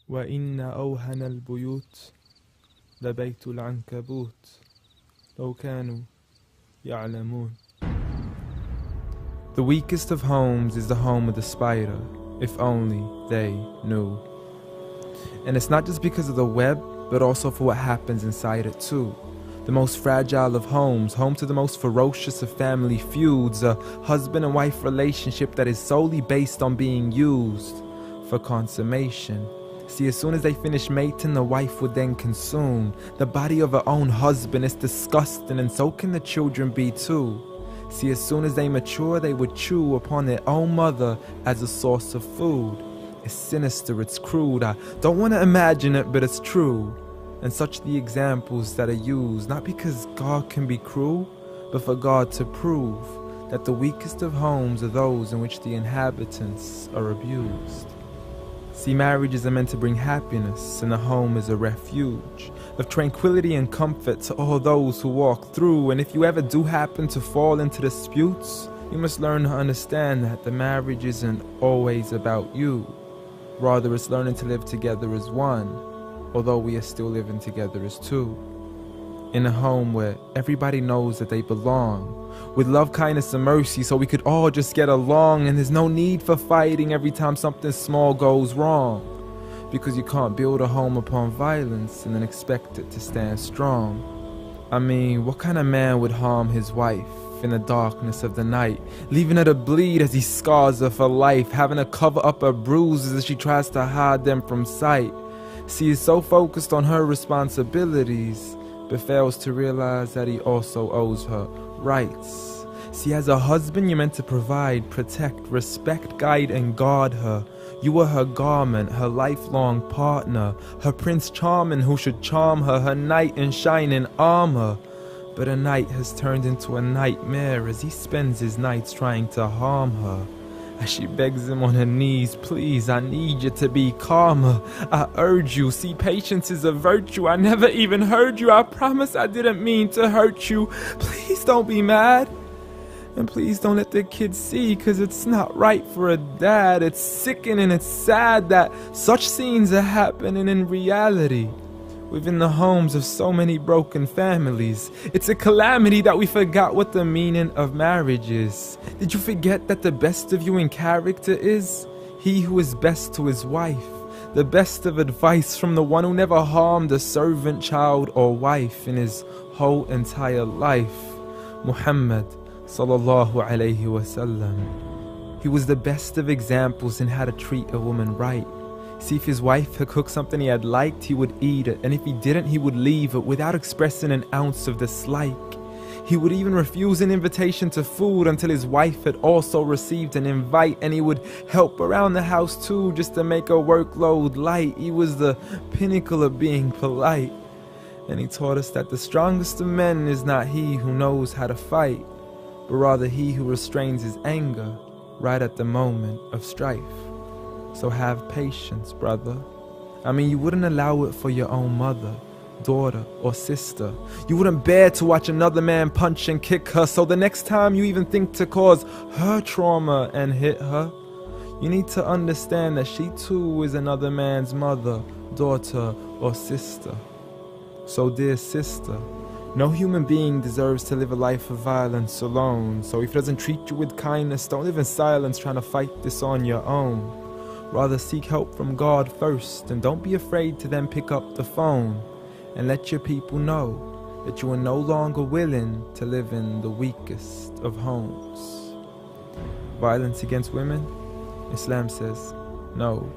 وإن أوهن البيوت لبيت العنكبوت لو كانوا يعلمون. The weakest of homes is the home of the spider, if only they knew. And it's not just because of the web, but also for what happens inside it too. The most fragile of homes, home to the most ferocious of family feuds, a husband and wife relationship that is solely based on being used for consummation. See, as soon as they finish mating, the wife would then consume the body of her own husband. It's disgusting, and so can the children be too. See, as soon as they mature, they would chew upon their own mother as a source of food. It's sinister, it's crude. I don't want to imagine it, but it's true. And such the examples that are used, not because God can be cruel, but for God to prove that the weakest of homes are those in which the inhabitants are abused. See, marriages are meant to bring happiness, and the home is a refuge of tranquility and comfort to all those who walk through. And if you ever do happen to fall into disputes, you must learn to understand that the marriage isn't always about you. Rather, it's learning to live together as one, although we are still living together as two. In a home where everybody knows that they belong, with love, kindness, and mercy, so we could all just get along, and there's no need for fighting every time something small goes wrong. Because you can't build a home upon violence and then expect it to stand strong. I mean, what kind of man would harm his wife in the darkness of the night, leaving her to bleed as he scars her for life, having to cover up her bruises as she tries to hide them from sight? See, he's so focused on her responsibilities, but fails to realize that he also owes her rights. See, as a husband, you're meant to provide, protect, respect, guide, and guard her. You are her garment, her lifelong partner, her Prince Charming who should charm her, her knight in shining armor. But a night has turned into a nightmare as he spends his nights trying to harm her. As she begs him on her knees, please, I need you to be calmer. I urge you, see, patience is a virtue. I never even heard you. I promise I didn't mean to hurt you. Please don't be mad. And please don't let the kids see, cause it's not right for a dad. It's sickening, it's sad that such scenes are happening in reality within the homes of so many broken families. It's a calamity that we forgot what the meaning of marriage is. Did you forget that the best of you in character is he who is best to his wife? The best of advice from the one who never harmed a servant, child, or wife in his whole entire life. Muhammad sallallahu alayhi wasallam. He was the best of examples in how to treat a woman right. See, if his wife had cooked something he had liked, he would eat it, and if he didn't, he would leave it without expressing an ounce of dislike. He would even refuse an invitation to food until his wife had also received an invite, and he would help around the house too, just to make her workload light. He was the pinnacle of being polite. And he taught us that the strongest of men is not he who knows how to fight, but rather he who restrains his anger right at the moment of strife. So have patience, brother. I mean, you wouldn't allow it for your own mother, daughter, or sister. You wouldn't bear to watch another man punch and kick her, so the next time you even think to cause her trauma and hit her, you need to understand that she too is another man's mother, daughter, or sister. So dear sister, no human being deserves to live a life of violence alone. So if he doesn't treat you with kindness, don't live in silence trying to fight this on your own. Rather seek help from God first, and don't be afraid to then pick up the phone and let your people know that you are no longer willing to live in the weakest of homes. Violence against women? Islam says no.